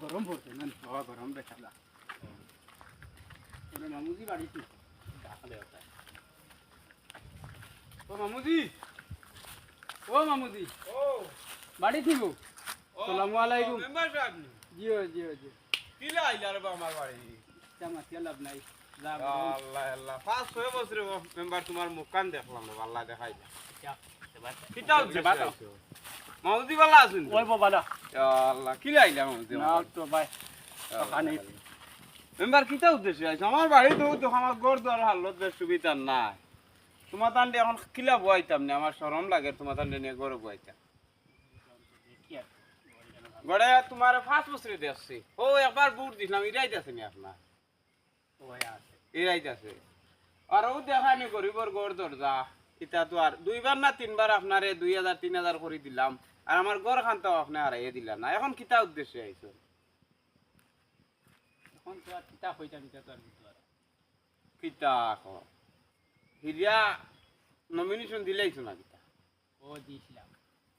গরম পড়ছে না? গরম বেশালা। মামুজি বাড়িতে ও মামুজি, ও মামুজি, ও বাড়ি থিব। আসসালামু আলাইকুম। মেম্বার সাহেব নি জিও জিও জিও। কিলা আইলার বা আমার বাড়ি চামাতিয়া লাভ নাই। আল্লাহ আল্লাহ 5-6 বছর মেম্বার তোমার মুখখান দেখলাম না আল্লাহ দেখাই না কিটা হচ্ছে মাউদি বালা আছেন ওই বাবা না আল্লাহ কিলা আইলা মাউদি না তো ভাই ওখানে মেম্বার কিটা উদ্দেশ্যে আছে আমার বাড়ি তো আমার ঘর দ্বার হালত বেশ সুবিধা নাই তোমার তান্ডে এখন কিলা বইতাম না আমার শরম লাগে তোমার তান্ডে নিয়ে ঘরে বইতাম গড়ে তোমার 5 বছরে দেখছি ও একবার বুট দিলাম ইরাইতে আছে নি আপনার ওই আছে ইরাইতে আছে আর ও দেখানি গরিবর গড় দরজা এটা তো আর দুইবার না তিনবার আপনারে 2000-3000 করে দিলাম আর আমার ঘর খানটাও আপনি হারাইয়ে দিলা না এখন কিতা উদ্দেশ্যে আইছো এখন তো আর কিতা হইতাম কিতা তো আর কিছু আর কিতা এখন হিরিয়া নমিনেশন দিলেইছো না কিতা ও দিছিলাম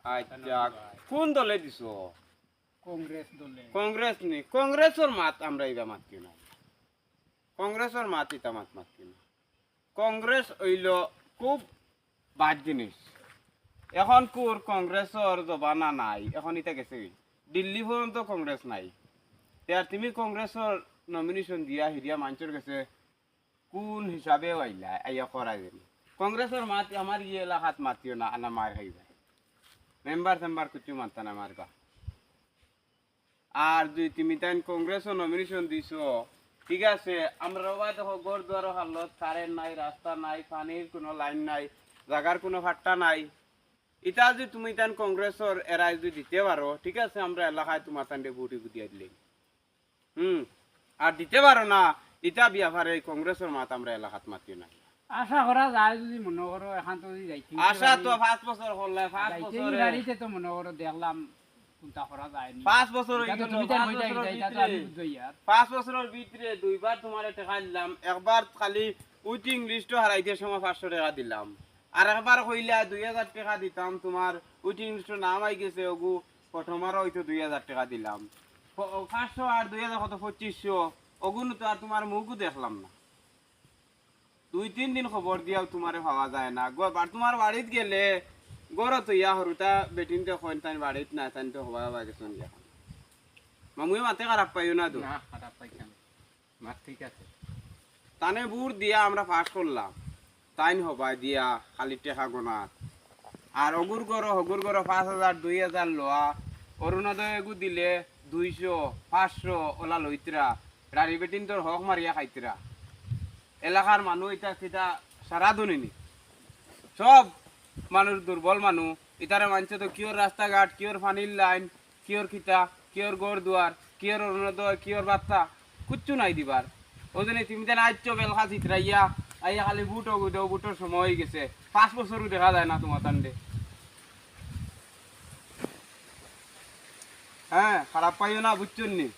আচ্ছা কোন দলে দিছো কংগ্রেস দলে। কংগ্রেস নি কংগ্রেসের মাত আমরা ইবা মাতি না কংগ্রেসের মাত ইতা মাতি না কংগ্রেস হইল খুব বাদ জিনিস এখন কোর কংগ্রেসের জবানা নাই এখন ইটা গেছে দিল্লি পর্যন্ত কংগ্রেস নাই আর তুমি কংগ্রেসের নমিনেশন দিয়া হিরিয়া মানুষের গেছে কোন হিসাবে আইলা আইয়া করা যাবে কংগ্রেসের মাত আমার ইয়ে এলাকাত মাতিও না আনা মার খাই যায় মেম্বার কিছু মানতা না মারবা আর যদি তুমি তাই কংগ্রেসও নমিনেশন দিছো ঠিক আছে আমরা দেখো ঘর দুয়ার হালত কারেন্ট নাই রাস্তা নাই পানির কোনো লাইন নাই জায়গার কোনো ভাট্টা নাই এটা যদি তুমি তাই কংগ্রেসের এরাই যদি দিতে পারো ঠিক আছে আমরা এলাকায় তোমার তান্ডে বুটি গুটিয়ে দিলে আর দিতে পারো না এটা বিয়াভারে কংগ্রেসের মাত আমরা এলাকাত মাতি না আশা করা যায় যদি মনে করো এখন তো যদি যাইতে আশা তো 5 বছর হলে 5 বছর গাড়িতে তো মনে করো দেখলাম কোনটা করা যায় না 5 বছর হয়ে গেল তুমি তার হইতা যাইতা তো আমি বুঝই আর 5 বছরের ভিতরে দুইবার তোমার টাকা দিলাম একবার খালি উইটিং লিস্ট হারাইতে সময় 500 টাকা দিলাম আর একবার কইলা 2000 টাকা দিতাম তোমার উইটিং লিস্ট নাম আই গেছে ওগু প্রথমবার হয়তো 2000 টাকা দিলাম 500 আর 2000 কত 2500 ওগুন তো আর তোমার মুখও দেখলাম না 2-3 দিন খবর দিয়াও তোমারে পাওয়া যায় না আর তোমার বাড়িতে গেলে গড় তো ইয়া হরুতা বেটিনতে কইন তাই বাড়িত না তাই তো হওয়া বা গেছন যা মামুই মাতে খারাপ পাইও না তো না খারাপ পাইতাম মার ঠিক আছে তানে বুট দিয়া আমরা পাস করলাম তাইন হবাই দিয়া খালি টেকা গোনাত আর হগুর গড় 5000 2000 লোয়া অরুণোদয় এগু দিলে 200 500 ওলা লইতরা রাড়ি বেটিন তোর হক মারিয়া খাইতরা এলাকার মানুষ এটা সেটা সারা দুনিনি সব মানুষ দুর্বল মানুষ ইতারে মানছে তো কিওর রাস্তাঘাট কিওর পানির লাইন কিওর খিতা কিওর গড় দুয়ার কিওর অরুণোদয় কিওর বার্তা কিচ্ছু নাই দিবার ওই জন্য তুমি যেন আইচ্ছ বেলখা চিত্রাইয়া আইয়া খালি বুটো গুদেও বুটোর সময় হয়ে গেছে 5 বছরও দেখা যায় না তোমার তান্ডে হ্যাঁ খারাপ পাইও না বুঝছেন নি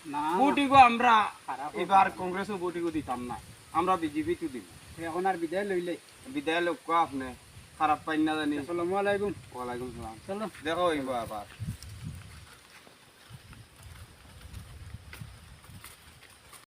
না বুটিগো আমরা এবার কংগ্রেসও বুটিগো দিতাম না আমরা বিজেপি তো দিব এখন আর বিদায় লইলে বিদায় লোক আপনি খারাপ পাই না জানি আসসালামু আলাইকুম ওয়ালাইকুম সালাম চলো দেখো আবার